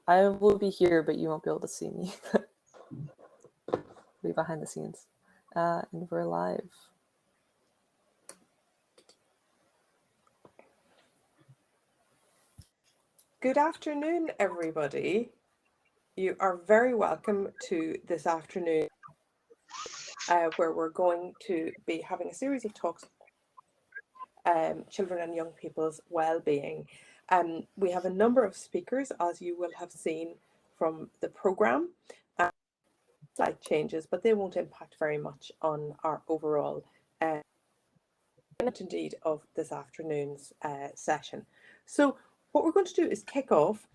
I will be here, but you won't be able to see me. Be behind the scenes. And we're live. Good afternoon, everybody. You are very welcome to this afternoon where we're going to be having a series of talks children and young people's well-being. We have a number of speakers, as you will have seen from the programme. Slight changes, but they won't impact very much on our overall indeed of this afternoon's session. So what we're going to do is kick off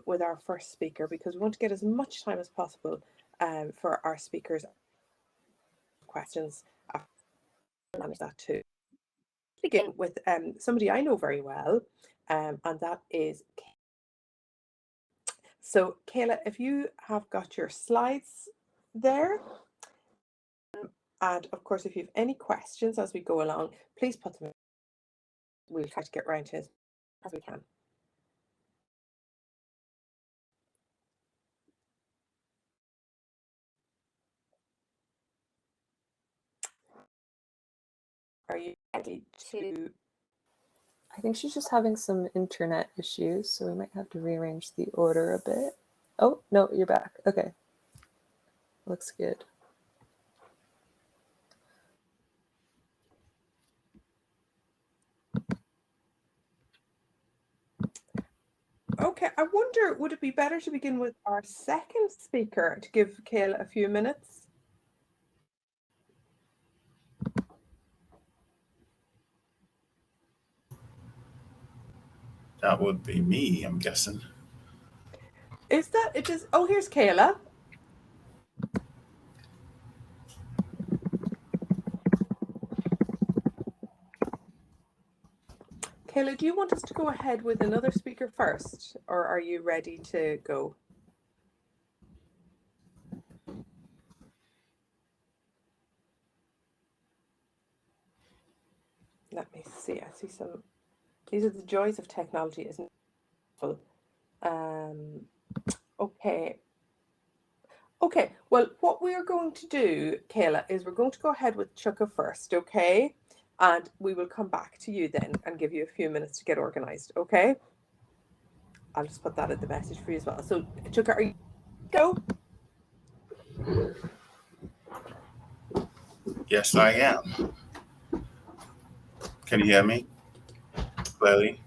with our first speaker, because we want to get as much time as possible for our speakers' questions. Manage that too. Begin with somebody I know very well, and that is Cadhla. So Cadhla, if you have got your slides there, and of course if you have any questions as we go along, please put them in. We'll try to get round to as we can. Are you ready to? I think she's just having some internet issues, so we might have to rearrange the order a bit. Oh, no, you're back. Okay. Looks good. Okay, I wonder, would it be better to begin with our second speaker to give Cadhla a few minutes? That would be me, I'm guessing. Is that it? Is oh, here's Cadhla. Cadhla, do you want us to go ahead with another speaker first, or are you ready to go? Let me see. I see some. These are the joys of technology, isn't it? Okay. Okay. Well, what we are going to do, Cadhla, is we're going to go ahead with Chuka first, okay? And we will come back to you then and give you a few minutes to get organized, okay? I'll just put that in the message for you as well. So, Chuka, are you go? Yes, I am. Can you hear me clearly?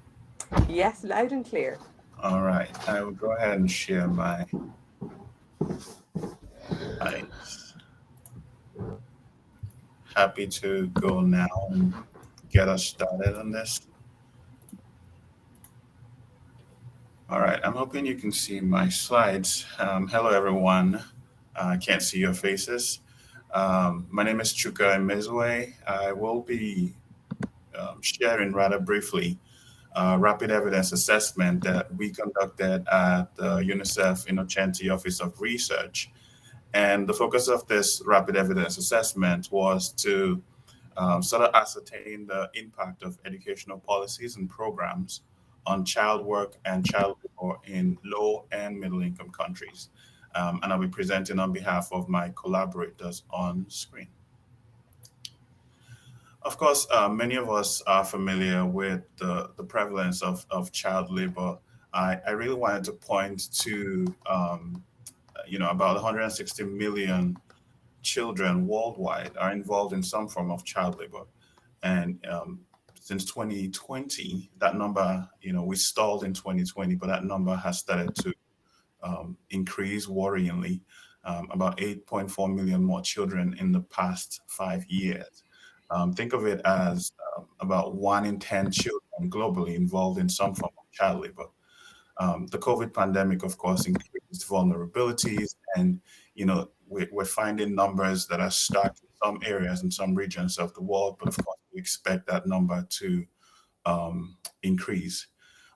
Yes, loud and clear. All right. I will go ahead and share my slides. Happy to go now and get us started on this. All right. I'm hoping you can see my slides. Hello, everyone. I can't see your faces. My name is Chuka Emezue. I will be sharing rather briefly rapid evidence assessment that we conducted at the UNICEF Innocenti Office of Research. And the focus of this rapid evidence assessment was to sort of ascertain the impact of educational policies and programs on child work and child labor in low and middle income countries. And I'll be presenting on behalf of my collaborators on screen. Of course, many of us are familiar with the prevalence of child labor. I really wanted to point to, about 160 million children worldwide are involved in some form of child labor. And since 2020, that number, we stalled in 2020, but that number has started to increase worryingly, about 8.4 million more children in the past 5 years. Think of it as about 1 in 10 children globally involved in some form of child labor. The COVID pandemic, of course, increased vulnerabilities, and we're finding numbers that are stuck in some areas and some regions of the world. But of course, we expect that number to increase.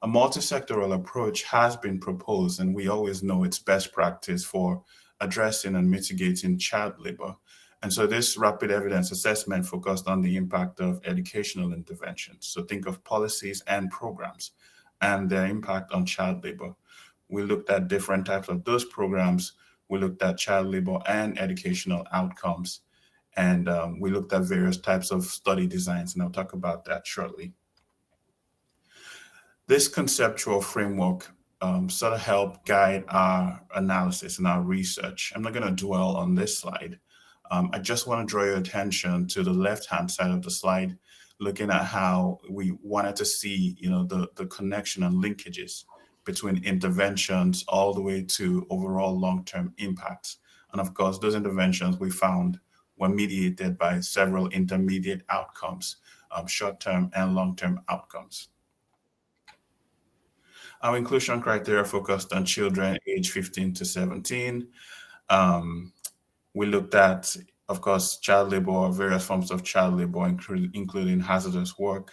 A multi-sectoral approach has been proposed, and we always know it's best practice for addressing and mitigating child labor. And so this rapid evidence assessment focused on the impact of educational interventions. So think of policies and programs and their impact on child labor. We looked at different types of those programs. We looked at child labor and educational outcomes. And we looked at various types of study designs, and I'll talk about that shortly. This conceptual framework sort of helped guide our analysis and our research. I'm not going to dwell on this slide. I just want to draw your attention to the left-hand side of the slide, looking at how we wanted to see, the connection and linkages between interventions all the way to overall long-term impacts. And of course, those interventions we found were mediated by several intermediate outcomes, short-term and long-term outcomes. Our inclusion criteria focused on children aged 15 to 17. We looked at, of course, child labor, various forms of child labor, including hazardous work,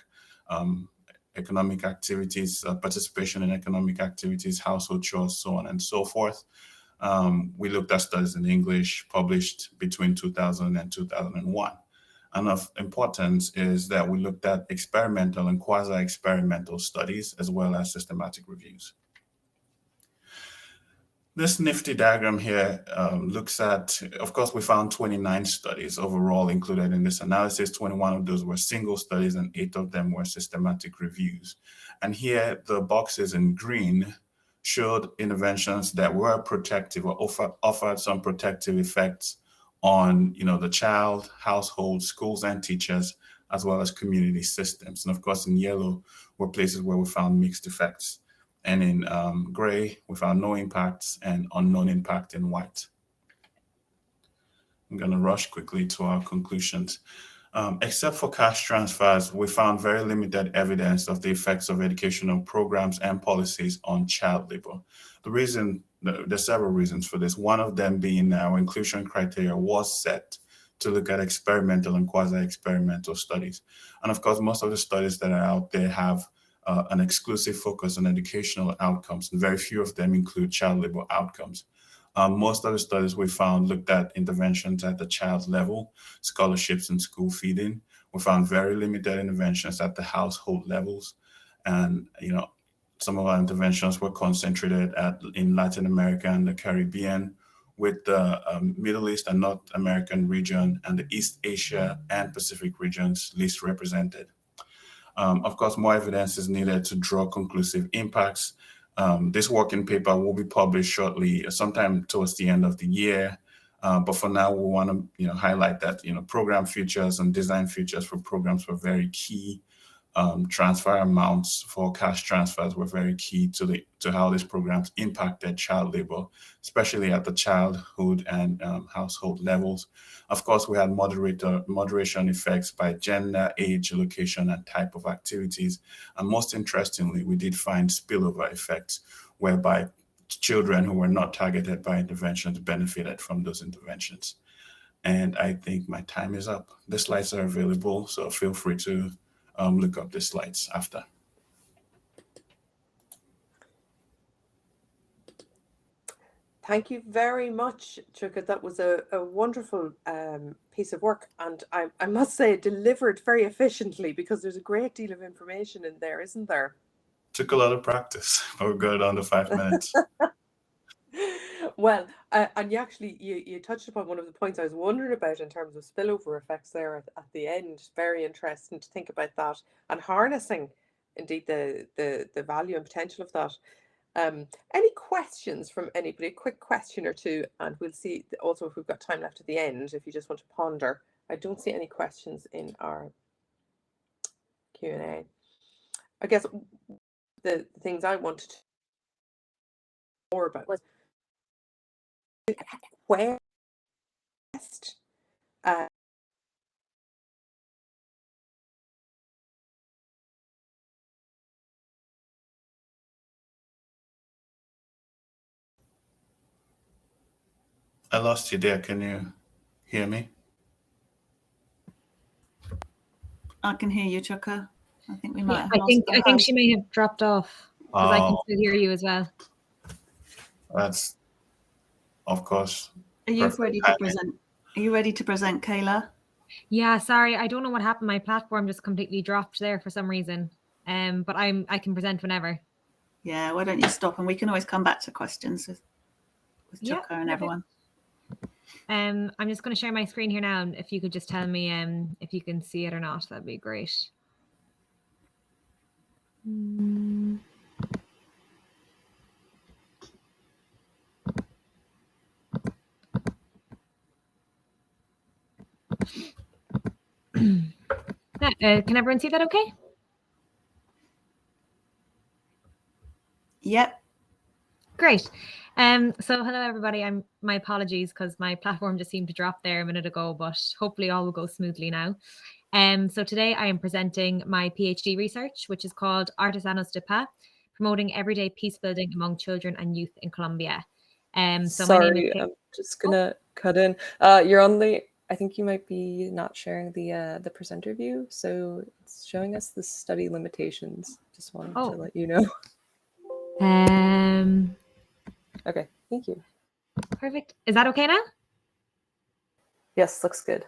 economic activities, participation in economic activities, household chores, so on and so forth. We looked at studies in English published between 2000 and 2001. And of importance is that we looked at experimental and quasi-experimental studies as well as systematic reviews. This nifty diagram here looks at, of course, we found 29 studies overall included in this analysis. 21 of those were single studies and 8 of them were systematic reviews. And here the boxes in green showed interventions that were protective or offered some protective effects on the child, household, schools and teachers, as well as community systems. And of course, in yellow were places where we found mixed effects. And in gray, we found no impacts and unknown impact in white. I'm going to rush quickly to our conclusions. Except for cash transfers, we found very limited evidence of the effects of educational programs and policies on child labor. There's several reasons for this. One of them being our inclusion criteria was set to look at experimental and quasi-experimental studies. And of course, most of the studies that are out there have an exclusive focus on educational outcomes, and very few of them include child labor outcomes. Most of the studies we found looked at interventions at the child level, scholarships and school feeding. We found very limited interventions at the household levels. And, some of our interventions were concentrated in Latin America and the Caribbean, with the Middle East and North American region and the East Asia and Pacific regions least represented. Of course, more evidence is needed to draw conclusive impacts. This working paper will be published shortly, sometime towards the end of the year. But for now, we want to highlight that program features and design features for programs were very key. Transfer amounts for cash transfers were very key to how these programs impacted child labor, especially at the childhood and household levels. Of course, we had moderation effects by gender, age, location, and type of activities. And most interestingly, we did find spillover effects, whereby children who were not targeted by interventions benefited from those interventions. And I think my time is up. The slides are available, so feel free to look up the slides after. Thank you very much, Chuka. That was a wonderful piece of work, and I must say it delivered very efficiently, because there's a great deal of information in there, isn't there? Took a lot of practice, but we got it under 5 minutes. Well, and you touched upon one of the points I was wondering about in terms of spillover effects there at the end. Very interesting to think about that, and harnessing indeed the value and potential of that. Any questions from anybody? A quick question or two, and we'll see also if we've got time left at the end, if you just want to ponder. I don't see any questions in our Q&A. I guess the things I wanted to know more about was where I lost you there. Can you hear me? I can hear you, Chuka. I think we might have I think she may have dropped off, because I can still hear you as well. That's, of course. Are you ready to present? Are you ready to present, Kayla? Yeah, sorry, I don't know what happened. My platform just completely dropped there for some reason. But I can present whenever. Yeah, why don't you stop, and we can always come back to questions with Yeah, Chuka and everyone. I'm just going to share my screen here now, and if you could just tell me if you can see it or not, that'd be great. Can everyone see that okay? Yep. Great. So hello everybody. My apologies because my platform just seemed to drop there a minute ago, but hopefully all will go smoothly now. So today I am presenting my PhD research, which is called Artisanos de Paz, promoting everyday peace building among children and youth in Colombia. So my name is I'm just gonna cut in. You're on the. I think you might be not sharing the presenter view, so it's showing us the study limitations. Just wanted to let you know. Okay, thank you. Perfect. Is that okay now? Yes, looks good.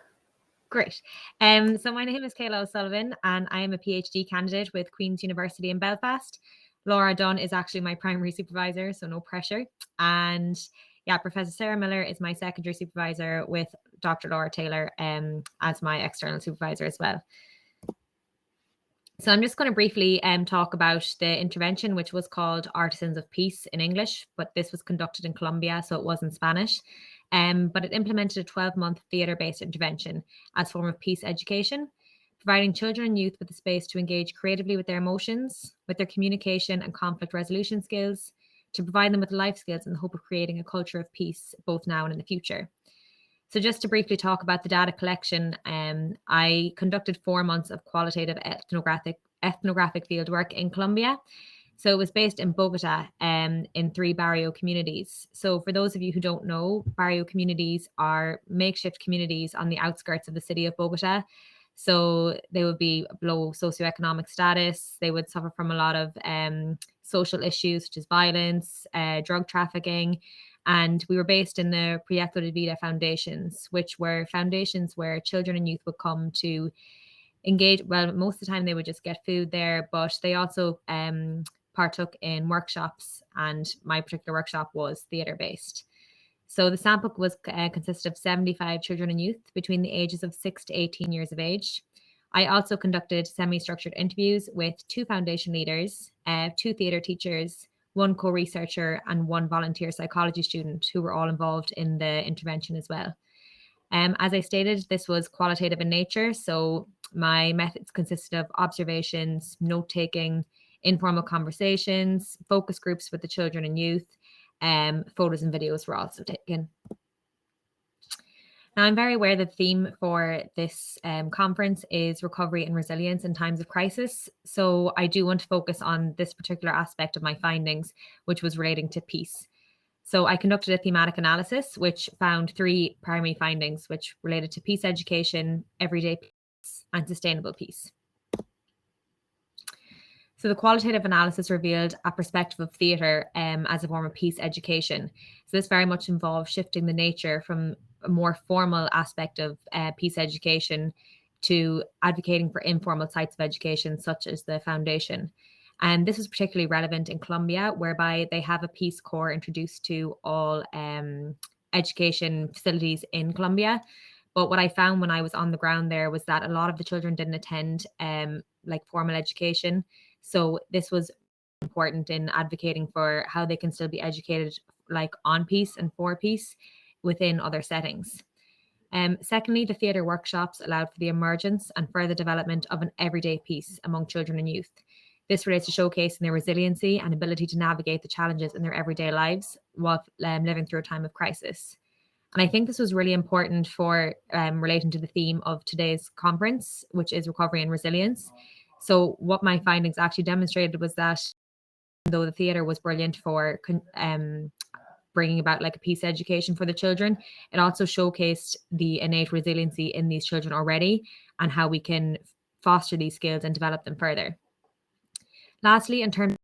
Great. So my name is Cadhla O'Sullivan, and I am a PhD candidate with Queen's University in Belfast. Laura Dunn is actually my primary supervisor, so no pressure. And yeah, Professor Sarah Miller is my secondary supervisor with Dr. Laura Taylor as my external supervisor as well. So I'm just going to briefly talk about the intervention, which was called Artisans of Peace in English, but this was conducted in Colombia, so it was in Spanish. But it implemented a 12-month theatre-based intervention as a form of peace education, providing children and youth with the space to engage creatively with their emotions, with their communication and conflict resolution skills, to provide them with life skills in the hope of creating a culture of peace, both now and in the future. So just to briefly talk about the data collection, I conducted 4 months of qualitative ethnographic fieldwork in Colombia. So it was based in Bogota in 3 barrio communities. So for those of you who don't know, barrio communities are makeshift communities on the outskirts of the city of Bogota. So they would be below socioeconomic status. They would suffer from a lot of social issues such as violence, drug trafficking. And we were based in the Proyecto de Vida foundations, which were foundations where children and youth would come to engage. Well, most of the time they would just get food there, but they also partook in workshops. And my particular workshop was theatre based. So the sample was consisted of 75 children and youth between the ages of 6 to 18 years of age. I also conducted semi-structured interviews with 2 foundation leaders, 2 theatre teachers, 1 co-researcher and 1 volunteer psychology student who were all involved in the intervention as well. As I stated, this was qualitative in nature. So my methods consisted of observations, note-taking, informal conversations, focus groups with the children and youth. Photos and videos were also taken. Now, I'm very aware that the theme for this conference is recovery and resilience in times of crisis. So I do want to focus on this particular aspect of my findings, which was relating to peace. So I conducted a thematic analysis, which found 3 primary findings, which related to peace education, everyday peace, and sustainable peace. So the qualitative analysis revealed a perspective of theatre as a form of peace education. So this very much involved shifting the nature from a more formal aspect of peace education to advocating for informal sites of education, such as the foundation. And this was particularly relevant in Colombia, whereby they have a Peace Corps introduced to all education facilities in Colombia. But what I found when I was on the ground there was that a lot of the children didn't attend like formal education. So this was important in advocating for how they can still be educated like on peace and for peace within other settings. Secondly, the theatre workshops allowed for the emergence and further development of an everyday peace among children and youth. This relates to showcasing their resiliency and ability to navigate the challenges in their everyday lives while living through a time of crisis. And I think this was really important for relating to the theme of today's conference, which is recovery and resilience. So what my findings actually demonstrated was that though the theatre was brilliant for bringing about like a peace education for the children, it also showcased the innate resiliency in these children already and how we can foster these skills and develop them further. Lastly, in terms of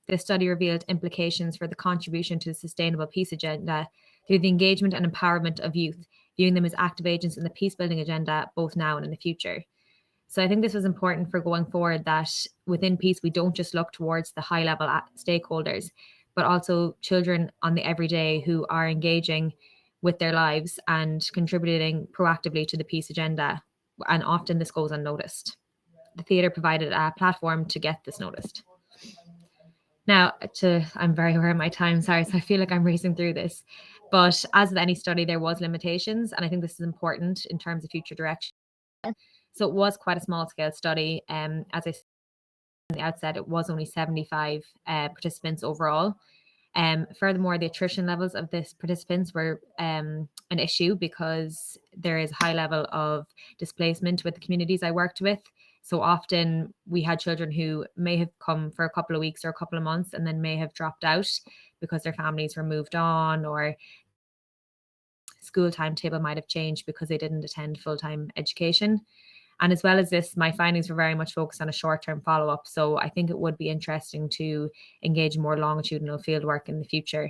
this study revealed implications for the contribution to the sustainable peace agenda through the engagement and empowerment of youth, viewing them as active agents in the peace building agenda, both now and in the future. So I think this was important for going forward, that within peace, we don't just look towards the high level stakeholders, but also children on the everyday who are engaging with their lives and contributing proactively to the peace agenda. And often this goes unnoticed. The theatre provided a platform to get this noticed. Now, I'm very aware of my time, sorry, so I feel like I'm racing through this. But as with any study, there was limitations, and I think this is important in terms of future direction. So it was quite a small scale study. As I said at the outset, it was only 75 participants overall. Furthermore, the attrition levels of these participants were an issue because there is a high level of displacement with the communities I worked with. So often we had children who may have come for a couple of weeks or a couple of months and then may have dropped out because their families were moved on, or school timetable might have changed because they didn't attend full-time education. And as well as this, my findings were very much focused on a short-term follow-up. So I think it would be interesting to engage in more longitudinal fieldwork in the future.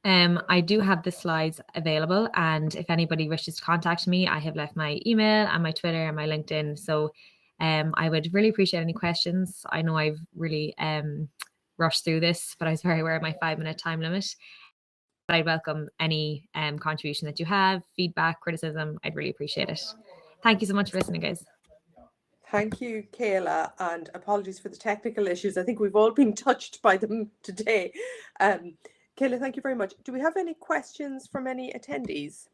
I do have the slides available, and if anybody wishes to contact me, I have left my email and my Twitter and my LinkedIn. So I would really appreciate any questions. I know I've really rushed through this, but I was very aware of my 5-minute time limit. But I welcome any contribution that you have, feedback, criticism. I'd really appreciate it. Thank you so much for listening, guys. Thank you, Cadhla, and apologies for the technical issues. I think we've all been touched by them today. Cadhla, thank you very much. Do we have any questions from any attendees?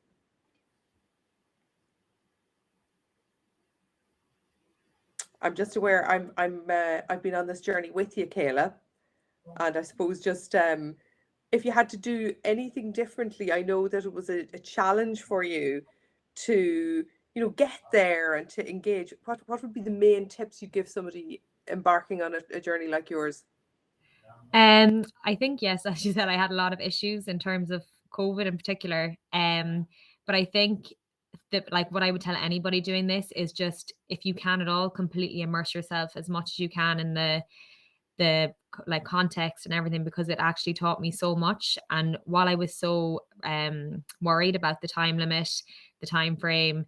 I'm just aware I've been on this journey with you, Cadhla, and I suppose just if you had to do anything differently, I know that it was a challenge for you to, get there and to engage. What would be the main tips you'd give somebody embarking on a journey like yours? I think, yes, as you said, I had a lot of issues in terms of COVID in particular. But I think that, like, what I would tell anybody doing this is just, if you can at all, completely immerse yourself as much as you can in the like context and everything, because it actually taught me so much. And while I was so worried about the time limit, the time frame,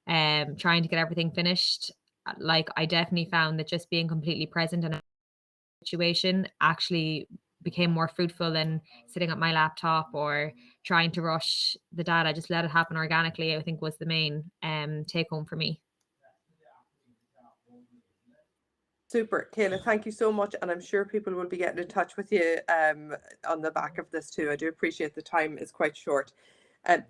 trying to get everything finished, like, I definitely found that just being completely present in a situation actually became more fruitful than sitting at my laptop or trying to rush the data. Just let it happen organically, I think, was the main take home for me. Super, Cadhla, thank you so much, and I'm sure people will be getting in touch with you on the back of this too. I do appreciate the time is quite short.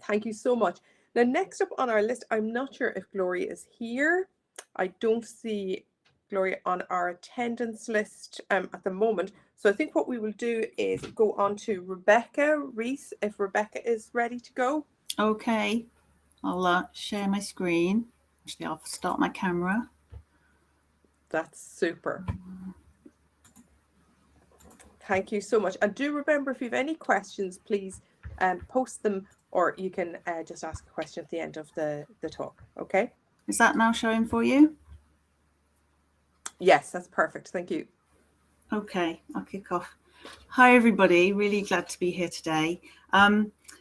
Thank you so much. Now, next up on our list, I'm not sure if Gloria is here. I don't see Gloria on our attendance list at the moment. So I think what we will do is go on to Rebecca Rees, if Rebecca is ready to go. Okay, I'll share my screen. Actually, I'll start my camera. That's super. Thank you so much. And do remember, if you have any questions, please post them, or you can just ask a question at the end of the talk. Okay. Is that now showing for you? Yes, that's perfect. Thank you. Okay, I'll kick off. Hi, everybody. Really glad to be here today.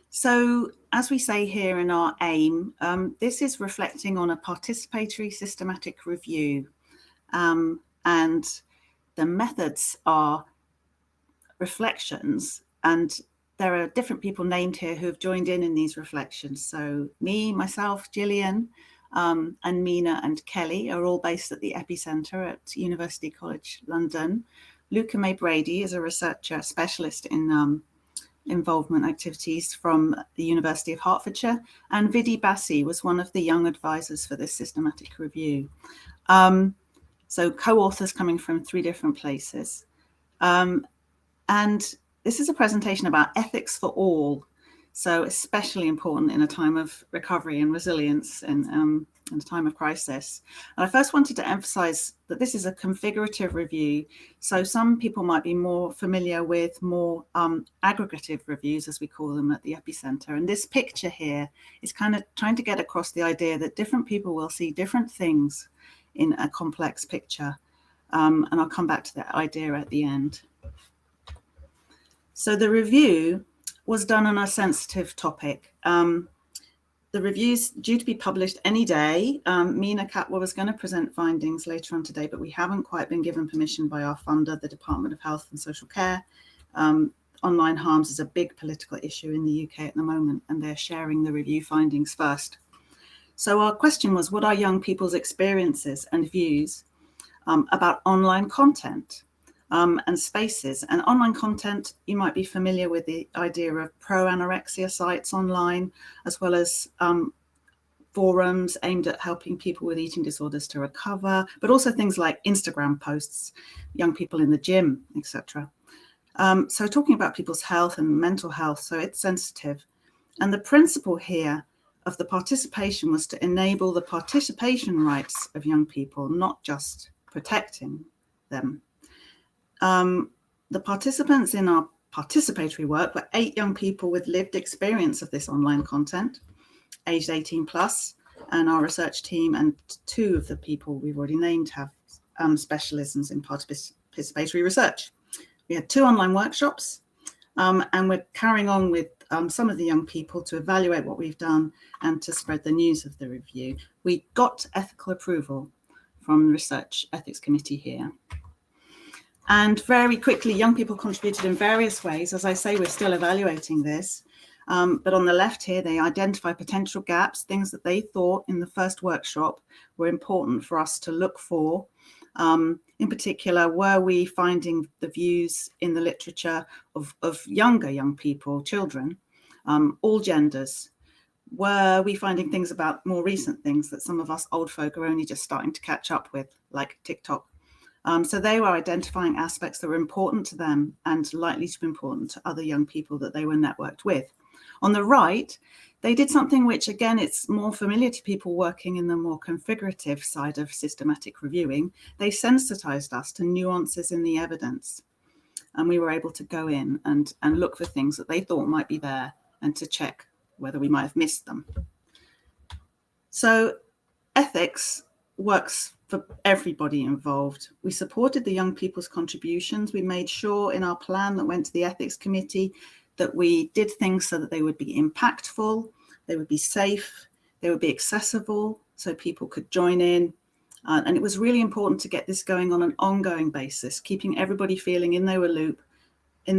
So as we say here in our aim, this is reflecting on a participatory systematic review. And the methods are reflections, and there are different people named here who have joined in these reflections. So me, myself, Gillian, and Mina and Kelly are all based at the EPPI-Centre at University College London. Luca May Brady is a researcher specialist in involvement activities from the University of Hertfordshire, and Vidi Bassi was one of the young advisors for this systematic review. So co-authors coming from 3 different places. And this is a presentation about ethics for all. So especially important in a time of recovery and resilience and in a time of crisis. And I first wanted to emphasize that this is a configurative review. So some people might be more familiar with more aggregative reviews, as we call them at the EPPI-Centre. And this picture here is kind of trying to get across the idea that different people will see different things in a complex picture. And I'll come back to that idea at the end. So the review was done on a sensitive topic. The review's due to be published any day. Mina Katwa was going to present findings later on today, but we haven't quite been given permission by our funder, the Department of Health and Social Care. Online harms is a big political issue in the UK at the moment, and they're sharing the review findings first. So our question was, what are young people's experiences and views about online content and spaces? And online content, you might be familiar with the idea of pro-anorexia sites online, as well as forums aimed at helping people with eating disorders to recover, but also things like Instagram posts, young people in the gym, etc. So talking about people's health and mental health, so it's sensitive. And the principle here of the participation was to enable the participation rights of young people, not just protecting them. The participants in our participatory work were 8 young people with lived experience of this online content, aged 18 plus, and our research team and 2 of the people we've already named have specialisms in participatory research. We had 2 online workshops, and we're carrying on with some of the young people to evaluate what we've done and to spread the news of the review. We got ethical approval from the Research Ethics Committee here. And very quickly, young people contributed in various ways. As I say, we're still evaluating this. But on the left here, they identify potential gaps, things that they thought in the first workshop were important for us to look for. In particular, were we finding the views in the literature of younger young people, children, all genders? Were we finding things about more recent things that some of us old folk are only just starting to catch up with, like TikTok? So they were identifying aspects that were important to them and likely to be important to other young people that they were networked with. On the right, they did something which, again, it's more familiar to people working in the more configurative side of systematic reviewing. They sensitized us to nuances in the evidence. And we were able to go in and look for things that they thought might be there and to check whether we might have missed them. So ethics works for everybody involved. We supported the young people's contributions. We made sure in our plan that went to the ethics committee that we did things so that they would be impactful, they would be safe, they would be accessible so people could join in. And it was really important to get this going on an ongoing basis, keeping everybody feeling in the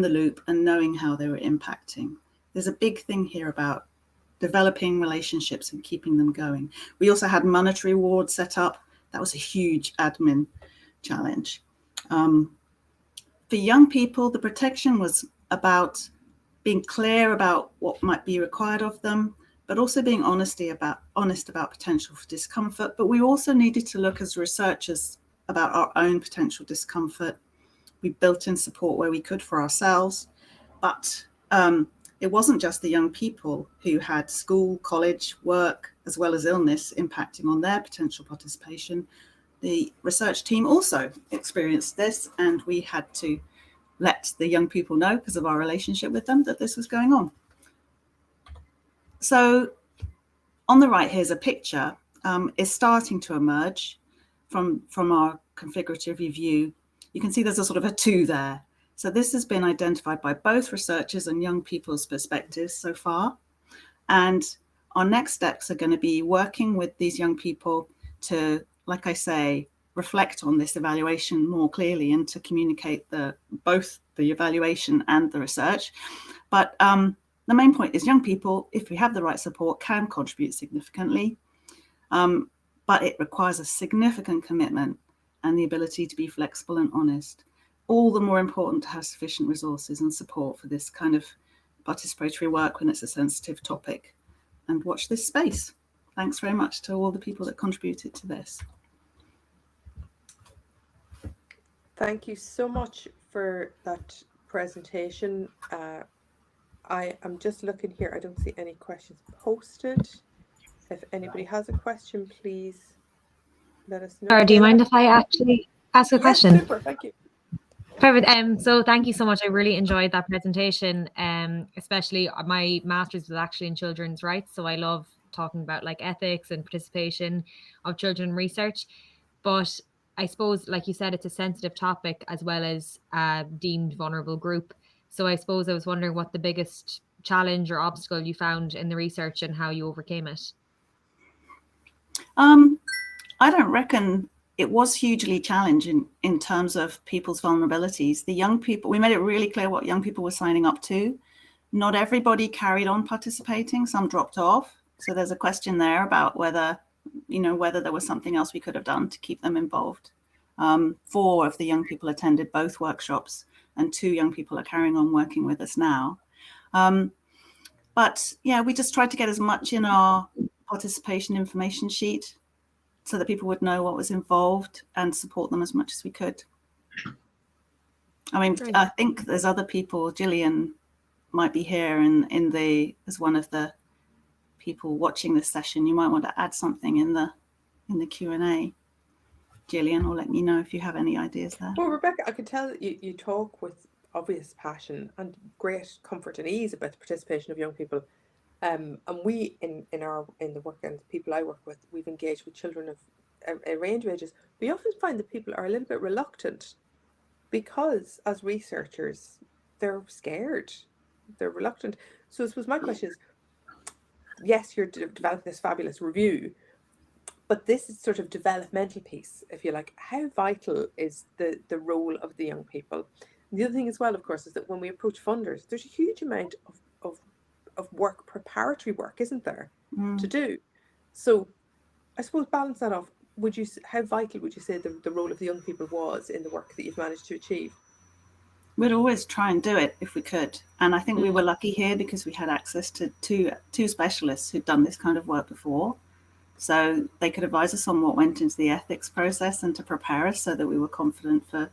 loop and knowing how they were impacting. There's a big thing here about developing relationships and keeping them going. We also had monetary awards set up. That was a huge admin challenge. For young people, the protection was about being clear about what might be required of them, but also being honest about potential for discomfort. But we also needed to look as researchers about our own potential discomfort. We built in support where we could for ourselves, but it wasn't just the young people who had school, college, work, as well as illness impacting on their potential participation. The research team also experienced this, and we had to let the young people know, because of our relationship with them, that this was going on. So on the right, here's a picture. Is starting to emerge from our configurative review. You can see there's a sort of a 2 there. So this has been identified by both researchers and young people's perspectives so far. And our next steps are going to be working with these young people to, like I say, reflect on this evaluation more clearly and to communicate both the evaluation and the research. But the main point is young people, if we have the right support, can contribute significantly. But it requires a significant commitment and the ability to be flexible and honest. All the more important to have sufficient resources and support for this kind of participatory work when it's a sensitive topic. And watch this space. Thanks very much to all the people that contributed to this. Thank you so much for that presentation. I am just looking here. I don't see any questions posted. If anybody has a question, please let us know. Or do you mind if I actually ask a question? Super, thank you. Perfect. So thank you so much. I really enjoyed that presentation. Especially my master's was actually in children's rights, so I love talking about like ethics and participation of children research. But I suppose, like you said, it's a sensitive topic as well as a deemed vulnerable group. So I suppose I was wondering what the biggest challenge or obstacle you found in the research and how you overcame it? I don't reckon it was hugely challenging in terms of people's vulnerabilities. The young people, we made it really clear what young people were signing up to. Not everybody carried on participating, some dropped off. So there's a question there about whether there was something else we could have done to keep them involved. 4 of the young people attended both workshops, and 2 young people are carrying on working with us now. But yeah, we just tried to get as much in our participation information sheet so that people would know what was involved and support them as much as we could. I mean, I think there's other people. Gillian might be here as one of the people watching this session. You might want to add something in the Q&A. Gillian, or let me know if you have any ideas there. Well, Rebecca, I can tell that you talk with obvious passion and great comfort and ease about the participation of young people. And we, in the work and the people I work with, we've engaged with children of a range of ages. We often find that people are a little bit reluctant because, as researchers, they're scared, they're reluctant. So I suppose my question is, yes, you're developing this fabulous review, but this is sort of developmental piece, if you like. How vital is the role of the young people? And the other thing as well, of course, is that when we approach funders, there's a huge amount of work, preparatory work, isn't there, to do? So I suppose balance that off. How vital would you say the role of the young people was in the work that you've managed to achieve? We'd always try and do it if we could. And I think we were lucky here because we had access to two specialists who'd done this kind of work before. So they could advise us on what went into the ethics process and to prepare us so that we were confident for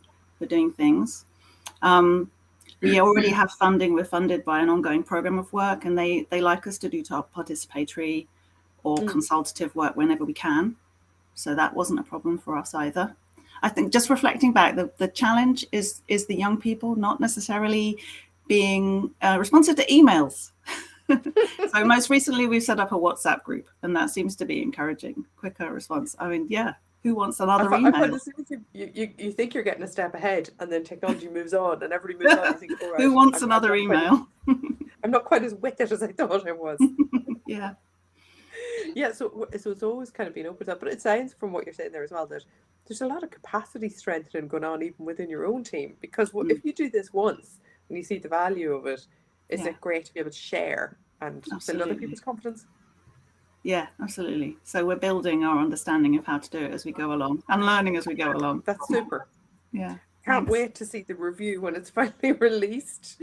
doing things. We already have funding. We're funded by an ongoing program of work, and they like us to do participatory or consultative work whenever we can. So that wasn't a problem for us either. I think just reflecting back, the challenge is the young people not necessarily being responsive to emails. So most recently we've set up a WhatsApp group, and that seems to be encouraging quicker response. I mean, yeah, who wants another email? You think you're getting a step ahead, and then technology moves on and everybody moves on. You think, all right, who wants another email? I'm not quite as wicked as I thought I was. Yeah. Yeah, so it's always kind of been opened up, but it sounds from what you're saying there as well that there's a lot of capacity strengthening going on even within your own team, because if you do this once and you see the value of it, isn't it great to be able to share and build other people's confidence? Yeah, absolutely. So we're building our understanding of how to do it as we go along and learning as we go along. That's super. Yeah. Can't wait to see the review when it's finally released.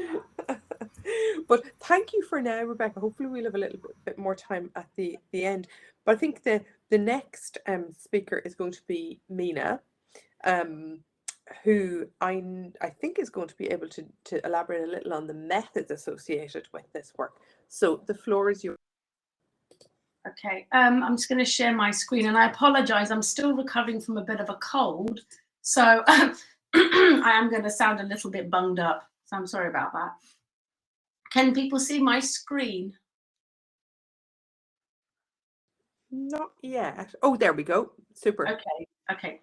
But thank you for now, Rebecca. Hopefully we'll have a little bit more time at the end. But I think the next speaker is going to be Mina, who I think is going to be able to elaborate a little on the methods associated with this work. So the floor is yours. Okay, I'm just going to share my screen, and I apologize. I'm still recovering from a bit of a cold, so I am going to sound a little bit bunged up. So I'm sorry about that. Can people see my screen? Not yet. Oh, there we go. Super. Okay.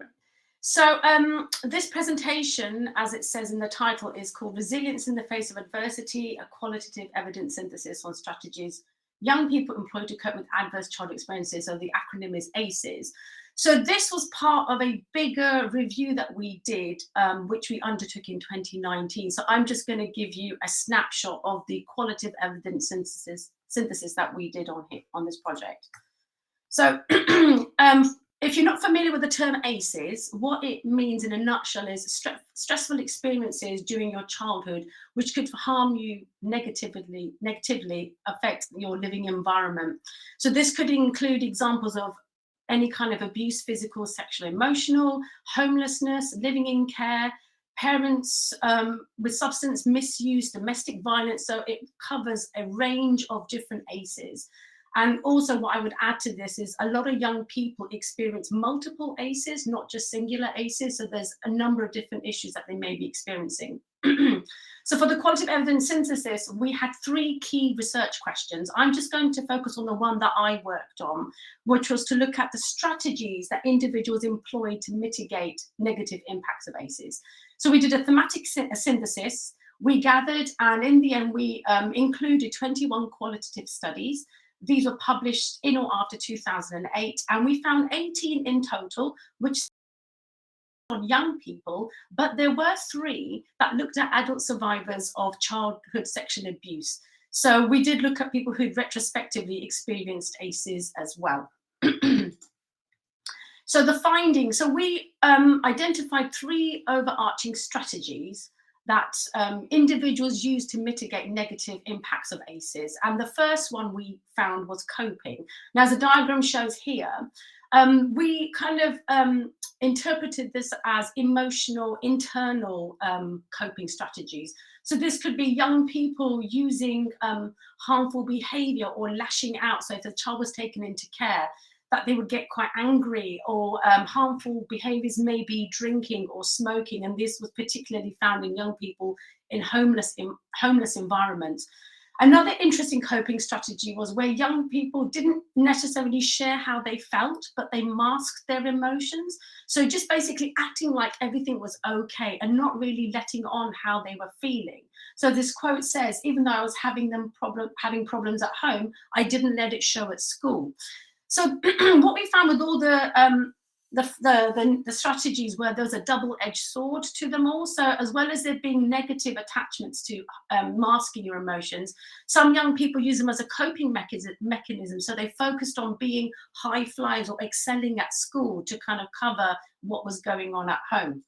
So this presentation, as it says in the title, is called Resilience in the Face of Adversity, a Qualitative Evidence Synthesis on Strategies Young People Employ to Cope with Adverse Child Experiences. So the acronym is ACEs. So this was part of a bigger review that we did, which we undertook in 2019. So I'm just going to give you a snapshot of the qualitative evidence synthesis that we did on this project. So if you're not familiar with the term ACEs, what it means in a nutshell is stressful experiences during your childhood, which could harm you negatively affect your living environment. So this could include examples of any kind of abuse, physical, sexual, emotional, homelessness, living in care, parents with substance misuse, domestic violence. So it covers a range of different ACEs. And also what I would add to this is a lot of young people experience multiple ACEs, not just singular ACEs. So there's a number of different issues that they may be experiencing. So for the qualitative evidence synthesis, we had 3 key research questions. I'm just going to focus on the one that I worked on, which was to look at the strategies that individuals employ to mitigate negative impacts of ACEs. So we did a thematic synthesis. we gathered, and in the end, we included 21 qualitative studies. These were published in or after 2008, and we found 18 in total, which on young people, but there were 3 that looked at adult survivors of childhood sexual abuse. So we did look at people who'd retrospectively experienced ACEs as well. So the findings, so we identified 3 overarching strategies that individuals use to mitigate negative impacts of ACEs. And the first one we found was coping. Now, as the diagram shows here, we kind of interpreted this as emotional, internal coping strategies. So this could be young people using harmful behavior or lashing out. So if the child was taken into care, that they would get quite angry, or harmful behaviors may be drinking or smoking. And this was particularly found in young people in homeless environments. Another interesting coping strategy was where young people didn't necessarily share how they felt, but they masked their emotions. So just basically acting like everything was okay and not really letting on how they were feeling. So this quote says, even though I was having problems at home, I didn't let it show at school. So what we found with all the strategies were there's a double-edged sword to them all. So as well as there being negative attachments to masking your emotions, some young people use them as a coping mechanism. So they focused on being high flyers or excelling at school to kind of cover what was going on at home.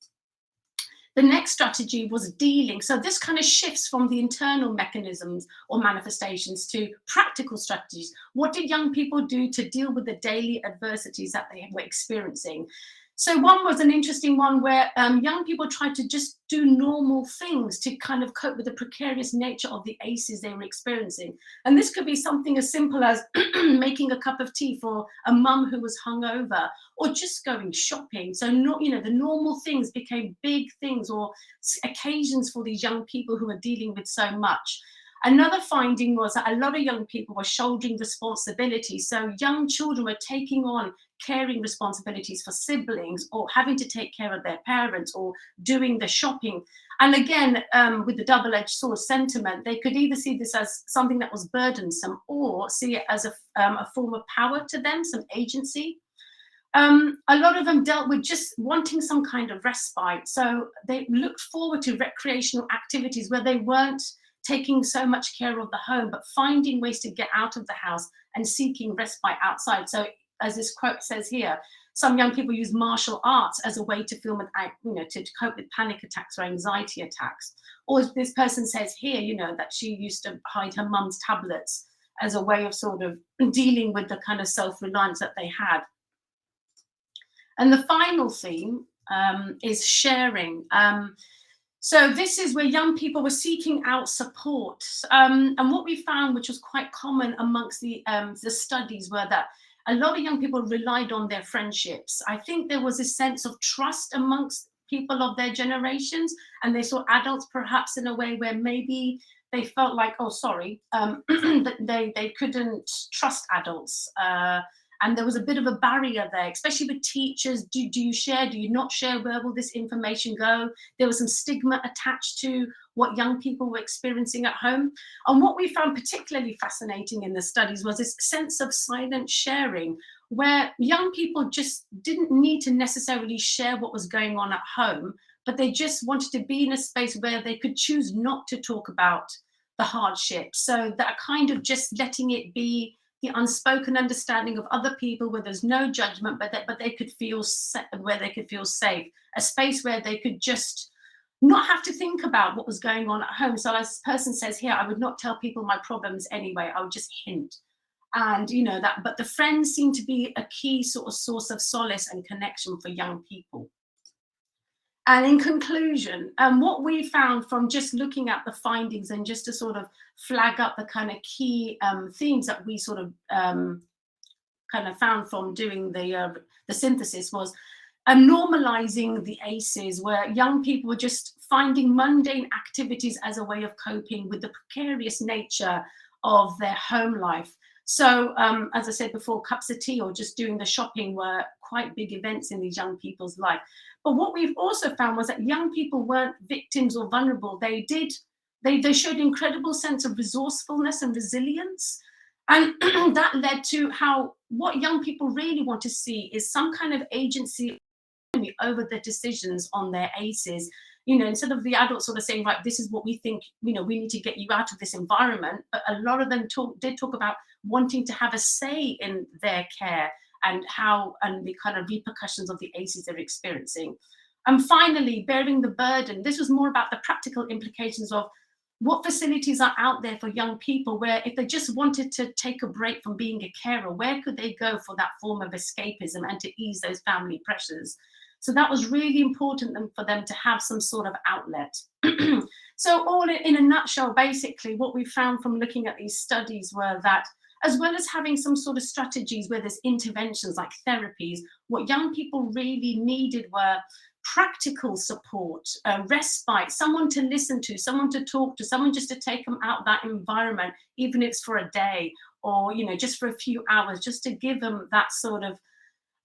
The next strategy was dealing. So this kind of shifts from the internal mechanisms or manifestations to practical strategies. What did young people do to deal with the daily adversities that they were experiencing? So one was an interesting one where young people tried to just do normal things to kind of cope with the precarious nature of the ACEs they were experiencing. And this could be something as simple as making a cup of tea for a mum who was hungover, or just going shopping. So not, you know, the normal things became big things or occasions for these young people who are dealing with so much. Another finding was that a lot of young people were shouldering responsibility. So young children were taking on caring responsibilities for siblings, or having to take care of their parents, or doing the shopping. And again, with the double-edged sword sentiment, they could either see this as something that was burdensome, or see it as a form of power to them, some agency. A lot of them dealt with just wanting some kind of respite. So they looked forward to recreational activities where they weren't taking so much care of the home, but finding ways to get out of the house and seeking respite outside. So as this quote says here, some young people use martial arts as a way to feel with, to cope with panic attacks or anxiety attacks. Or as this person says here, that she used to hide her mum's tablets as a way of sort of dealing with the kind of self-reliance that they had. And the final theme is sharing. So this is where young people were seeking out support. And what we found, which was quite common amongst the studies, were that a lot of young people relied on their friendships. I think there was a sense of trust amongst people of their generations, and they saw adults perhaps in a way where maybe they felt like, oh, sorry, that they couldn't trust adults. And there was a bit of a barrier there, especially with teachers. Do you share? Do you not share? Where will this information go? There was some stigma attached to what young people were experiencing at home. And what we found particularly fascinating in the studies was this sense of silent sharing, where young people just didn't need to necessarily share what was going on at home, but they just wanted to be in a space where they could choose not to talk about the hardship. So that kind of just letting it be the unspoken understanding of other people, where there's no judgment, but they could feel where they could feel safe, a space where they could just not have to think about what was going on at home. So as this person says here, I would not tell people my problems anyway, I would just hint. And that, but the friends seem to be a key sort of source of solace and connection for young people. And in conclusion, what we found from just looking at the findings, and just to sort of flag up the kind of key themes that we sort of kind of found from doing the synthesis, was normalizing the ACEs, where young people were just finding mundane activities as a way of coping with the precarious nature of their home life. So as I said before, cups of tea or just doing the shopping were quite big events in these young people's life. But what we've also found was that young people weren't victims or vulnerable. They did They showed incredible sense of resourcefulness and resilience. And that led to what young people really want to see is some kind of agency over their decisions on their ACEs. Instead of the adults sort of saying, right, this is what we think, we need to get you out of this environment. But a lot of them did talk about wanting to have a say in their care and the kind of repercussions of the ACEs they're experiencing. And finally, bearing the burden. This was more about the practical implications of what facilities are out there for young people where if they just wanted to take a break from being a carer, where could they go for that form of escapism and to ease those family pressures? So that was really important for them to have some sort of outlet. So all in a nutshell, basically what we found from looking at these studies were that as well as having some sort of strategies where there's interventions like therapies, what young people really needed were practical support, respite, someone to listen to, someone to talk to, someone just to take them out of that environment, even if it's for a day or, just for a few hours, just to give them that sort of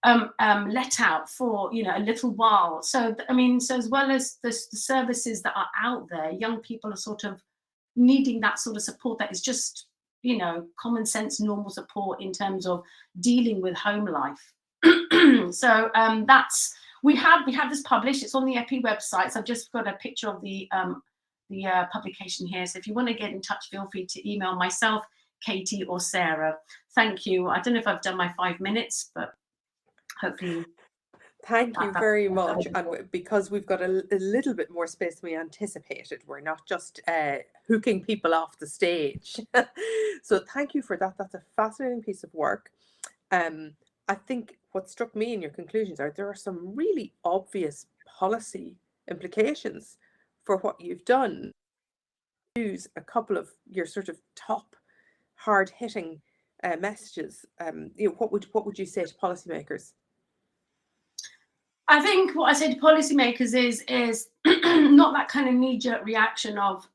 let out for, a little while. So, so as well as the services that are out there, young people are sort of needing that sort of support that is just, common sense, normal support in terms of dealing with home life. So we have this published. It's on the EPPI website. So I've just got a picture of the publication here. So if you want to get in touch, feel free to email myself, Katie, or Sarah. Thank you. I don't know if I've done my 5 minutes, but hopefully. Thank you very much. And because we've got a little bit more space than we anticipated, we're not just hooking people off the stage. So thank you for that. That's a fascinating piece of work. I think what struck me in your conclusions are there are some really obvious policy implications for what you've done. Use a couple of your sort of top hard-hitting messages. What would you say to policymakers? I think what I say to policymakers is not that kind of knee-jerk reaction of,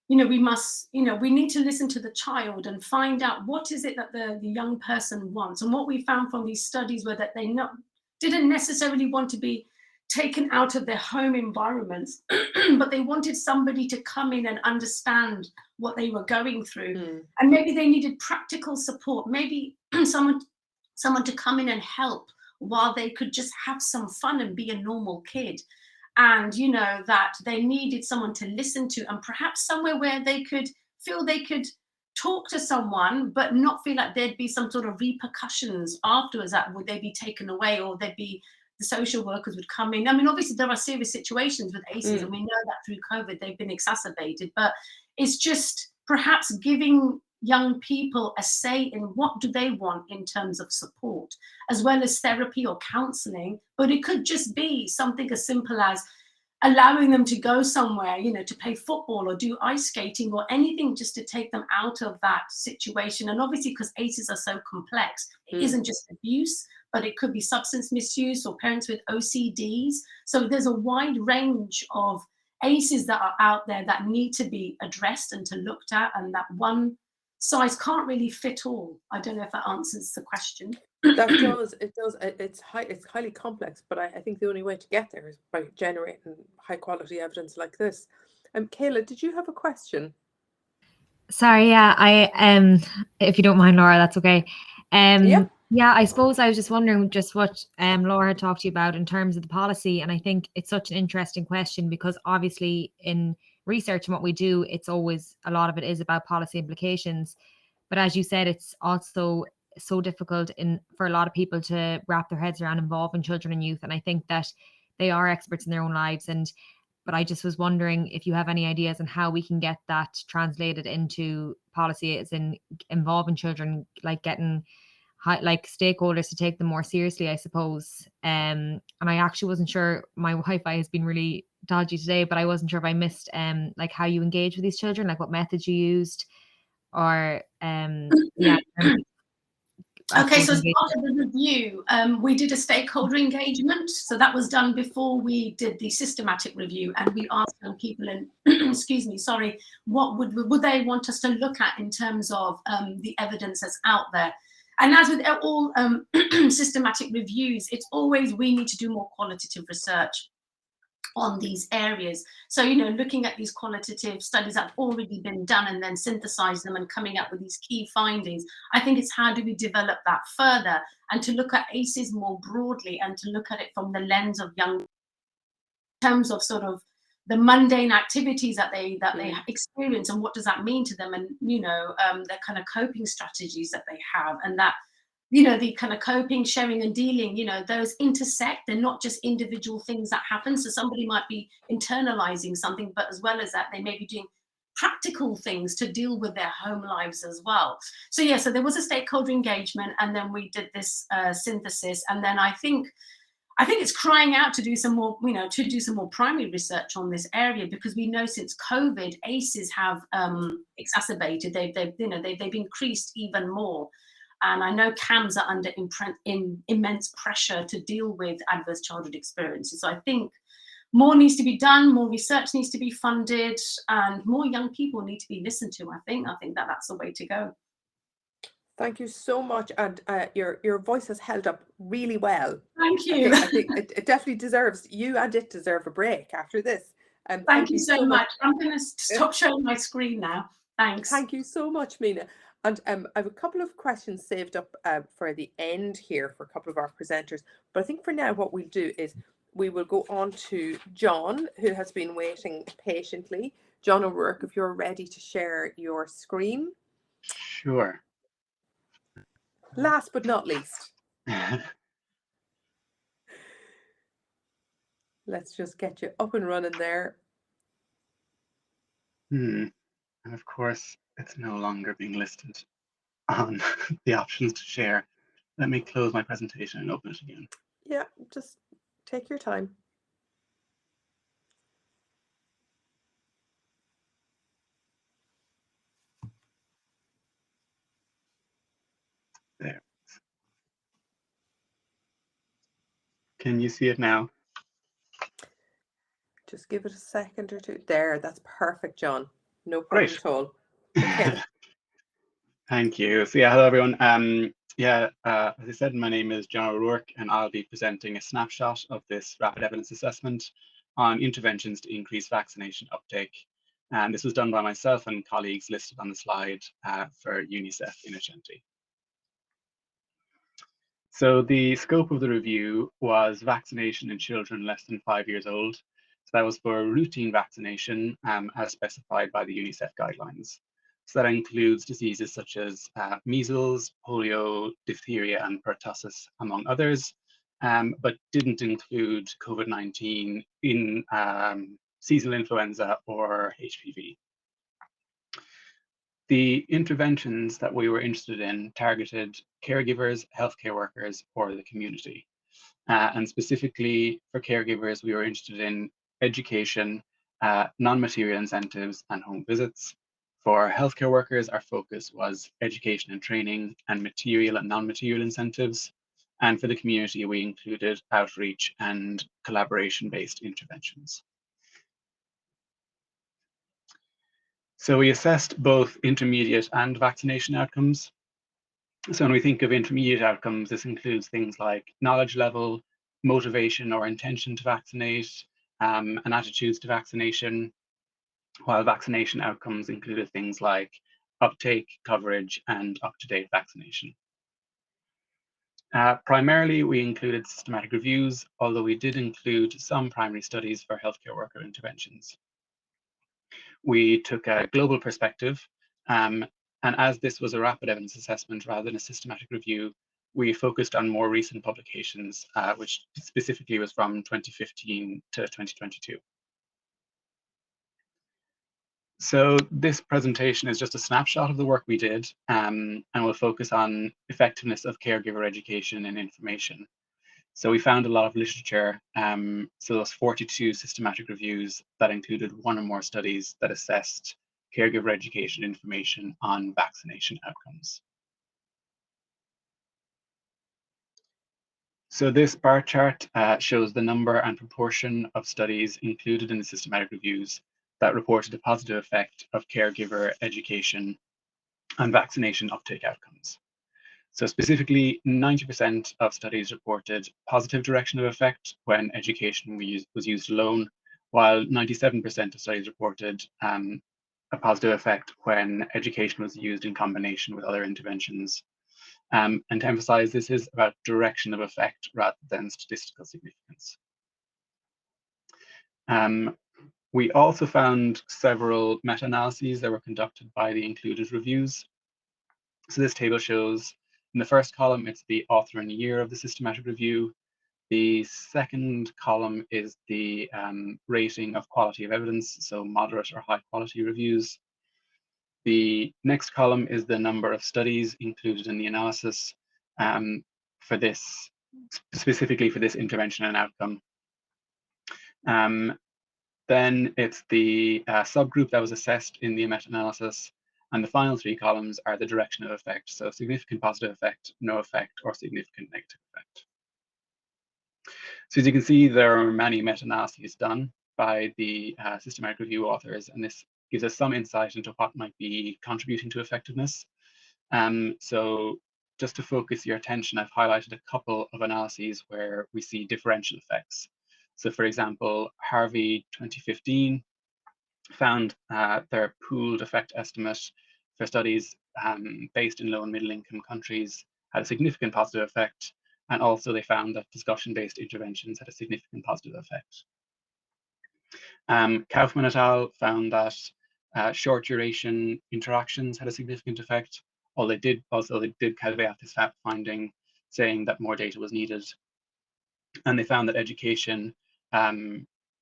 we must, we need to listen to the child and find out what is it that the young person wants. And what we found from these studies were that they didn't necessarily want to be taken out of their home environments, but they wanted somebody to come in and understand what they were going through. And maybe they needed practical support, maybe someone to come in and help while they could just have some fun and be a normal kid. And, that they needed someone to listen to and perhaps somewhere where they could feel they could talk to someone, but not feel like there'd be some sort of repercussions afterwards that would they be taken away or there'd be the social workers would come in. Obviously there are serious situations with ACEs and we know that through COVID they've been exacerbated, but it's just perhaps giving young people a say in what do they want in terms of support, as well as therapy or counselling. But it could just be something as simple as allowing them to go somewhere, to play football or do ice skating or anything just to take them out of that situation. And obviously, because ACEs are so complex, it isn't just abuse, but it could be substance misuse or parents with OCDs. So there's a wide range of ACEs that are out there that need to be addressed and to looked at, and that one size can't really fit all. I don't know if that answers the question. That does. It does. It's highly complex, but I think the only way to get there is by generating high quality evidence like this. Kayla, did you have a question? Sorry, yeah, I if you don't mind, Laura, that's okay. Yeah, I suppose I was just wondering just what Laura had talked to you about in terms of the policy, and I think it's such an interesting question because obviously in research and what we do, it's always a lot of it is about policy implications. But as you said, it's also so difficult for a lot of people to wrap their heads around involving children and youth. And I think that they are experts in their own lives. But I just was wondering if you have any ideas on how we can get that translated into policy, as in involving children, like getting stakeholders to take them more seriously, I suppose. And I actually wasn't sure, my Wi-Fi has been really dodgy today, but I wasn't sure if I missed like how you engage with these children, like what methods you used, or yeah. Okay, so as part of the review, we did a stakeholder engagement. So that was done before we did the systematic review, and we asked young people, and what would they want us to look at in terms of the evidence that's out there. And as with all systematic reviews, it's always we need to do more qualitative research. on these areas. So, you know, looking at these qualitative studies that have already been done and then synthesize them and coming up with these key findings, I think it's how do we develop that further and to look at ACEs more broadly and to look at it from the lens of young, in terms of sort of the mundane activities that they experience and what does that mean to them, and you know, the kind of coping strategies that they have, and that, you know, the kind of coping, sharing and dealing, you know, those intersect. They're not just individual things that happen. So somebody might be internalizing something, but as well as that, they may be doing practical things to deal with their home lives as well. So yeah, so there was a stakeholder engagement, and then we did this synthesis, and then I think it's crying out to do some more, you know, to do some more primary research on this area, because we know since COVID, ACEs have exacerbated. They've increased even more. And I know CAMs are under immense pressure to deal with adverse childhood experiences. So I think more needs to be done, more research needs to be funded, and more young people need to be listened to. I think that that's the way to go. Thank you so much, and your voice has held up really well. Thank you. I think it definitely deserves, you and it deserve a break after this. Thank you so much. I'm going to stop showing my screen now. Thanks. Thank you so much, Mina. And I have a couple of questions saved up for the end here for a couple of our presenters. But I think for now, what we'll do is we will go on to John, who has been waiting patiently. John O'Rourke, if you're ready to share your screen. Sure. Last but not least. Let's just get you up and running there. And of course, it's no longer being listed on the options to share. Let me close my presentation and open it again. Yeah, just take your time. There. Can you see it now? Just give it a second or two. There, that's perfect, John. No problem Great. at all. Okay. Thank you. So yeah, hello everyone. As I said, my name is John O'Rourke, and I'll be presenting a snapshot of this rapid evidence assessment on interventions to increase vaccination uptake. And this was done by myself and colleagues listed on the slide for UNICEF Innocenti. So the scope of the review was vaccination in children less than 5 years old. So that was for routine vaccination as specified by the UNICEF guidelines. So that includes diseases such as measles, polio, diphtheria, and pertussis, among others, but didn't include COVID-19 in seasonal influenza or HPV. The interventions that we were interested in targeted caregivers, healthcare workers, or the community. And specifically for caregivers, we were interested in education, non-material incentives, and home visits. For healthcare workers, our focus was education and training and material and non-material incentives. And for the community, we included outreach and collaboration-based interventions. So we assessed both intermediate and vaccination outcomes. So when we think of intermediate outcomes, this includes things like knowledge level, motivation or intention to vaccinate, and attitudes to vaccination, while vaccination outcomes included things like uptake, coverage, and up-to-date vaccination. Primarily, we included systematic reviews, although we did include some primary studies for healthcare worker interventions. We took a global perspective, and as this was a rapid evidence assessment rather than a systematic review, we focused on more recent publications, which specifically was from 2015 to 2022. So this presentation is just a snapshot of the work we did, and we'll focus on effectiveness of caregiver education and information. So we found a lot of literature, so those 42 systematic reviews that included one or more studies that assessed caregiver education information on vaccination outcomes. So this bar chart shows the number and proportion of studies included in the systematic reviews that reported a positive effect of caregiver education and vaccination uptake outcomes. So specifically, 90% of studies reported positive direction of effect when education was used alone, while 97% of studies reported a positive effect when education was used in combination with other interventions. And to emphasize, this is about direction of effect rather than statistical significance. We also found several meta-analyses that were conducted by the included reviews. So this table shows, in the first column, it's the author and year of the systematic review. The second column is the rating of quality of evidence, so moderate or high quality reviews. The next column is the number of studies included in the analysis for this, specifically for this intervention and outcome. Then it's the subgroup that was assessed in the meta-analysis, and the final three columns are the direction of effect, so significant positive effect, no effect, or significant negative effect. So as you can see, there are many meta-analyses done by the systematic review authors, and this gives us some insight into what might be contributing to effectiveness. So just to focus your attention, I've highlighted a couple of analyses where we see differential effects. So for example, Harvey 2015 found their pooled effect estimate for studies based in low and middle income countries had a significant positive effect. And also they found that discussion-based interventions had a significant positive effect. Kaufman et al. Found that short duration interactions had a significant effect, although they did caveat this finding, saying that more data was needed. And they found that education,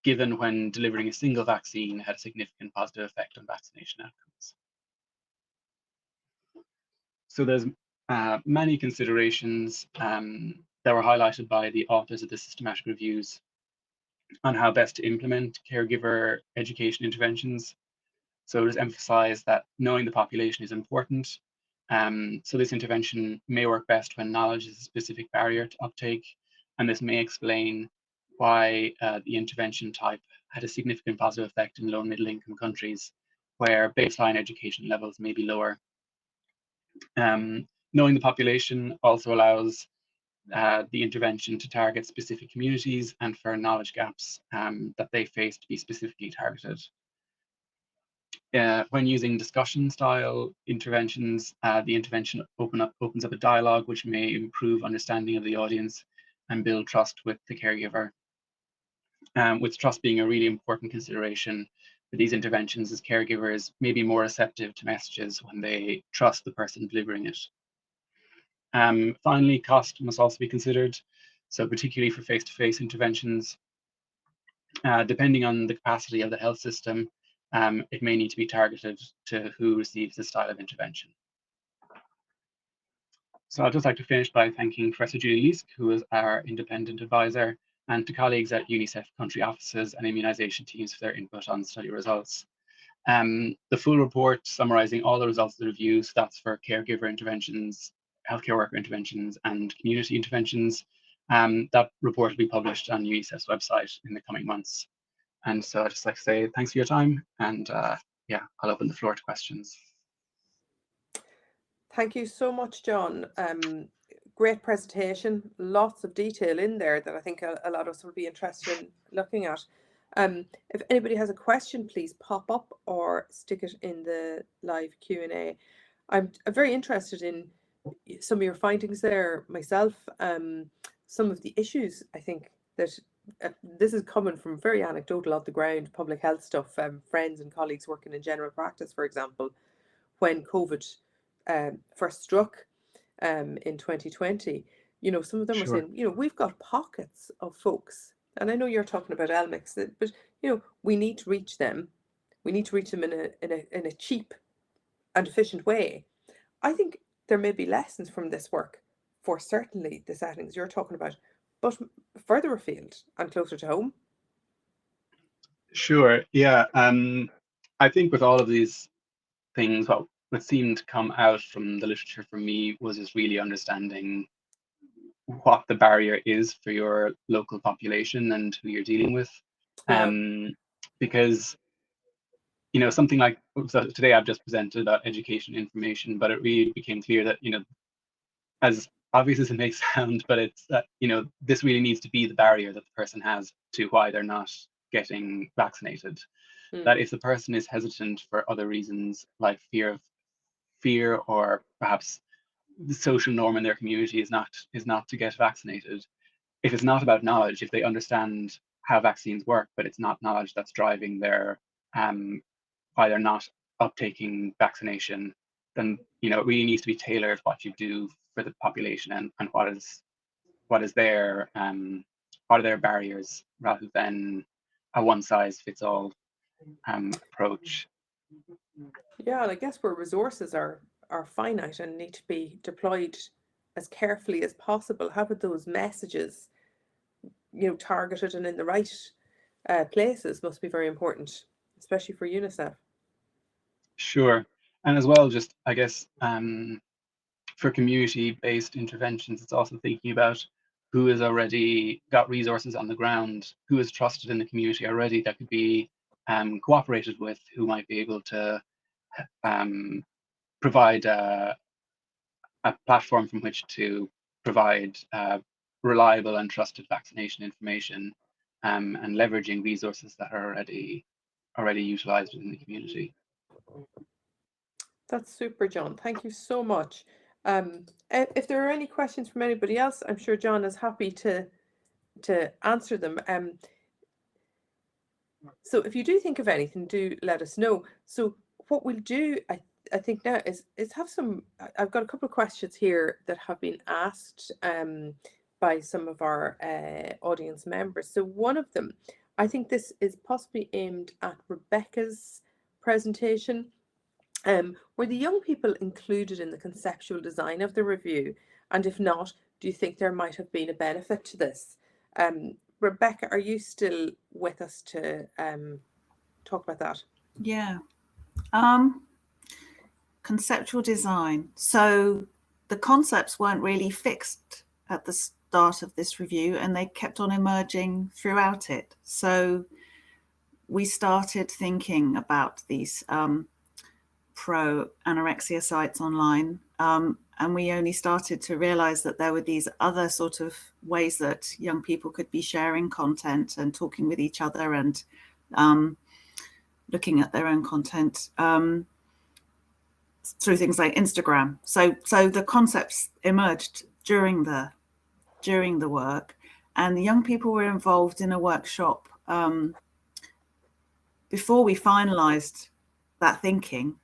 given when delivering a single vaccine, had a significant positive effect on vaccination outcomes. So there's many considerations that were highlighted by the authors of the systematic reviews on how best to implement caregiver education interventions. So just emphasize that knowing the population is important. So this intervention may work best when knowledge is a specific barrier to uptake, and this may explain why the intervention type had a significant positive effect in low and middle income countries where baseline education levels may be lower. Knowing the population also allows the intervention to target specific communities and for knowledge gaps that they face to be specifically targeted. When using discussion style interventions, the intervention opens up a dialogue which may improve understanding of the audience and build trust with the caregiver. With trust being a really important consideration for these interventions, as caregivers may be more receptive to messages when they trust the person delivering it. Finally, cost must also be considered. So particularly for face-to-face interventions, depending on the capacity of the health system, it may need to be targeted to who receives this style of intervention. So I'd just like to finish by thanking Professor Julie Leask, who is our independent advisor, and to colleagues at UNICEF country offices and immunization teams for their input on study results. The full report summarizing all the results of the reviews, that's for caregiver interventions, healthcare worker interventions, and community interventions. That report will be published on UNICEF's website in the coming months. And so I'd just like to say thanks for your time, and yeah, I'll open the floor to questions. Thank you so much, John. Great presentation, lots of detail in there that I think a lot of us will be interested in looking at. If anybody has a question, please pop up or stick it in the live Q&A. I'm very interested in some of your findings there myself. Some of the issues, I think that this is coming from very anecdotal, on the ground public health stuff, friends and colleagues working in general practice, for example, when COVID first struck in 2020, you know, some of them were saying, you know, we've got pockets of folks, and I know you're talking about LMICs, but you know, we need to reach them. We need to reach them in a cheap and efficient way. I think there may be lessons from this work for certainly the settings you're talking about, but further afield and closer to home. Sure, yeah. I think with all of these things, what seemed to come out from the literature for me was just really understanding what the barrier is for your local population and who you're dealing with. Because, you know, something like, so today I've just presented about education information, but it really became clear that, you know, as obvious as it may sound, but it's that, you know, this really needs to be the barrier that the person has to why they're not getting vaccinated. That if the person is hesitant for other reasons, like fear or perhaps the social norm in their community is not to get vaccinated. If it's not about knowledge, if they understand how vaccines work, but it's not knowledge that's driving their why they're not uptaking vaccination, then it really needs to be tailored what you do for the population and what are their barriers, rather than a one size fits all approach. Yeah, and I guess where resources are finite and need to be deployed as carefully as possible, having those messages, targeted and in the right places must be very important, especially for UNICEF. Sure, and as well, just I guess for community-based interventions, it's also thinking about who has already got resources on the ground, who is trusted in the community already that could be cooperated with, who might be able to provide a platform from which to provide reliable and trusted vaccination information, and leveraging resources that are already utilized in the community. That's super, John. Thank you so much. If there are any questions from anybody else, I'm sure John is happy to answer them. So if you do think of anything, do let us know. So what we'll do, I think now is have some. I've got a couple of questions here that have been asked by some of our audience members. So one of them, I think this is possibly aimed at Rebecca's presentation. Were the young people included in the conceptual design of the review? And if not, do you think there might have been a benefit to this? Rebecca, are you still with us to talk about that? Yeah. Conceptual design. So the concepts weren't really fixed at the start of this review, and they kept on emerging throughout it. So we started thinking about these pro-anorexia sites online, and we only started to realize that there were these other sort of ways that young people could be sharing content and talking with each other and looking at their own content through things like Instagram. So the concepts emerged during the work, and the young people were involved in a workshop before we finalized that thinking.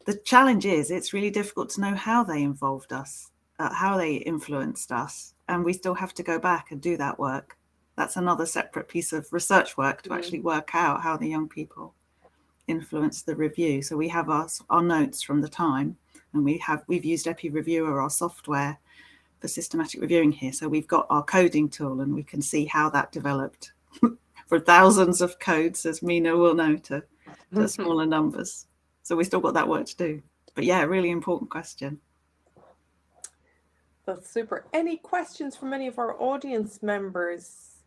The challenge is it's really difficult to know how they involved us, how they influenced us, and we still have to go back and do that work. That's another separate piece of research work to actually work out how the young people influenced the review. So we have our notes from the time, and we've used EPI Reviewer, our software, for systematic reviewing here. So we've got our coding tool, and we can see how that developed for thousands of codes, as Mina will know, to smaller numbers. So we still got that work to do. But yeah, really important question. That's super. Any questions from any of our audience members?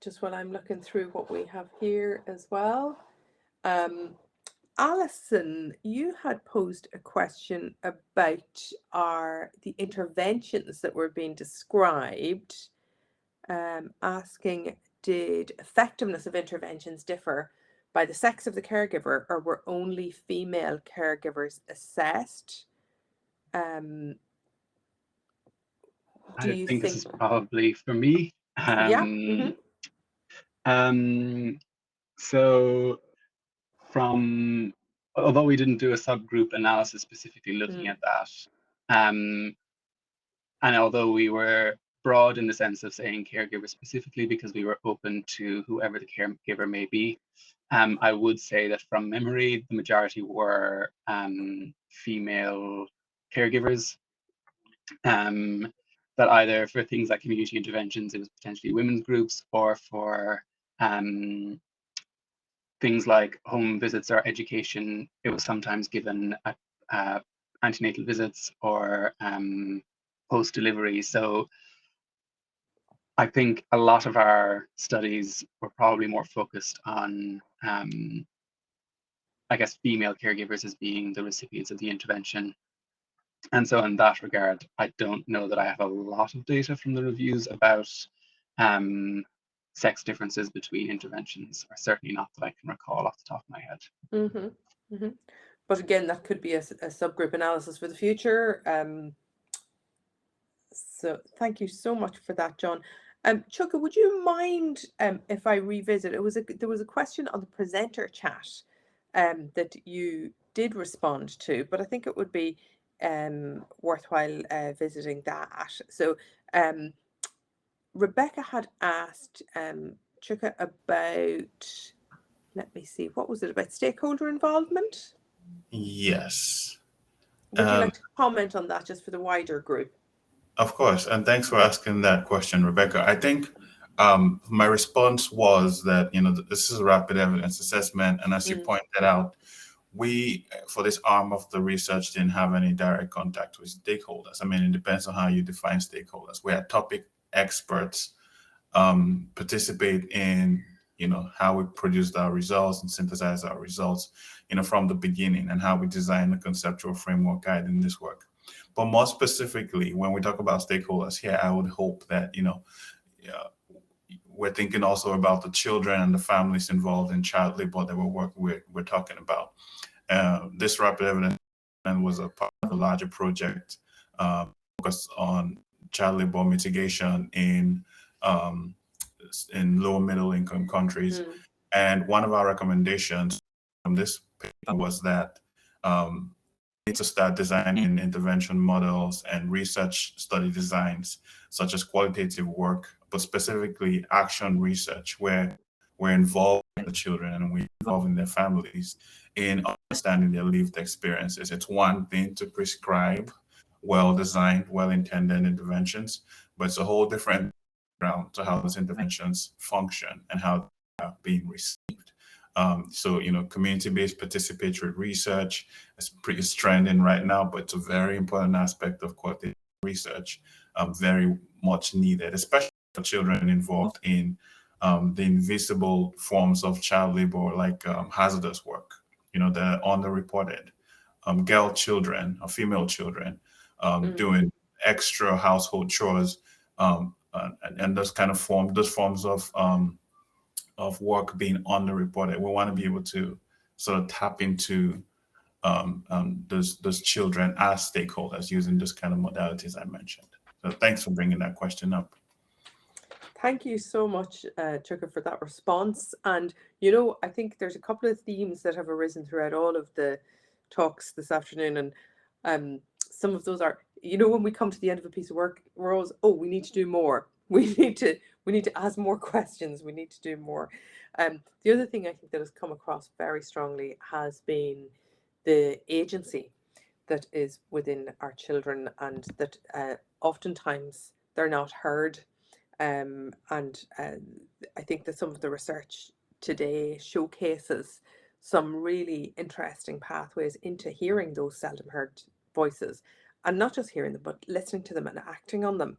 Just while I'm looking through what we have here as well. Alison, you had posed a question about the interventions that were being described, asking, did effectiveness of interventions differ by the sex of the caregiver, or were only female caregivers assessed? I think this is probably for me. So although we didn't do a subgroup analysis specifically looking at that, and although we were broad in the sense of saying caregiver specifically because we were open to whoever the caregiver may be, I would say that from memory, the majority were female caregivers. That either for things like community interventions, it was potentially women's groups, or for things like home visits or education, it was sometimes given at antenatal visits or post-delivery. So I think a lot of our studies were probably more focused on, I guess, female caregivers as being the recipients of the intervention. And so in that regard, I don't know that I have a lot of data from the reviews about sex differences between interventions, or certainly not that I can recall off the top of my head. But again, that could be a subgroup analysis for the future. So thank you so much for that, John. Chuka, would you mind if I revisit? There was a question on the presenter chat that you did respond to, but I think it would be worthwhile visiting that. So Rebecca had asked Chuka about, let me see, what was it about stakeholder involvement? Yes. Would you like to comment on that just for the wider group? Of course, and thanks for asking that question, Rebecca. I think my response was that, this is a rapid evidence assessment, and as you pointed out, we, for this arm of the research, didn't have any direct contact with stakeholders. I mean, it depends on how you define stakeholders. We had topic experts participate in, how we produced our results and synthesize our results, from the beginning, and how we design the conceptual framework guiding this work. But more specifically, when we talk about stakeholders here, I would hope that, we're thinking also about the children and the families involved in child labor that we're talking about. This rapid evidence was a part of a larger project focused on child labor mitigation in low and middle income countries. And one of our recommendations from this paper was that we need to start designing intervention models and research study designs, such as qualitative work, but specifically action research, where we're involving the children and we're involving their families in understanding their lived experiences. It's one thing to prescribe well-designed, well-intended interventions, but it's a whole different ground to how those interventions function and how they are being received. So, community-based participatory research is trending right now, but it's a very important aspect of qualitative research, very much needed, especially for children involved in the invisible forms of child labor, like hazardous work, that are underreported. Girl children or female children doing extra household chores, and those forms of work being underreported. We want to be able to sort of tap into those children as stakeholders using those kind of modalities I mentioned. So thanks for bringing that question up. Thank you so much, Chuka, for that response. And, I think there's a couple of themes that have arisen throughout all of the talks this afternoon. And some of those are, when we come to the end of a piece of work, we're always, we need to do more. We need to ask more questions. We need to do more. The other thing I think that has come across very strongly has been the agency that is within our children, and that oftentimes they're not heard. And I think that some of the research today showcases some really interesting pathways into hearing those seldom heard voices, and not just hearing them, but listening to them and acting on them.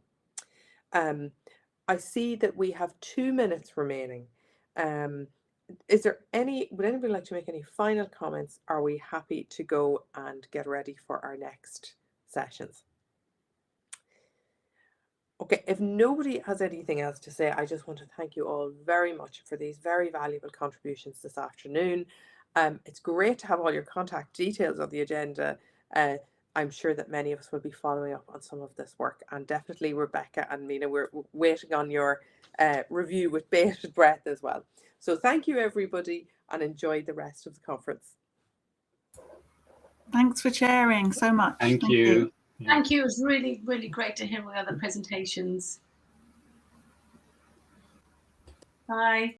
I see that we have 2 minutes remaining. Would anybody like to make any final comments? Are we happy to go and get ready for our next sessions? Okay, if nobody has anything else to say, I just want to thank you all very much for these very valuable contributions this afternoon. It's great to have all your contact details on the agenda. I'm sure that many of us will be following up on some of this work, and definitely Rebecca and Mina, we're waiting on your review with bated breath as well. So thank you, everybody, and enjoy the rest of the conference. Thanks for sharing so much. Thank you. Thank you. It was really, really great to hear all the other presentations. Bye.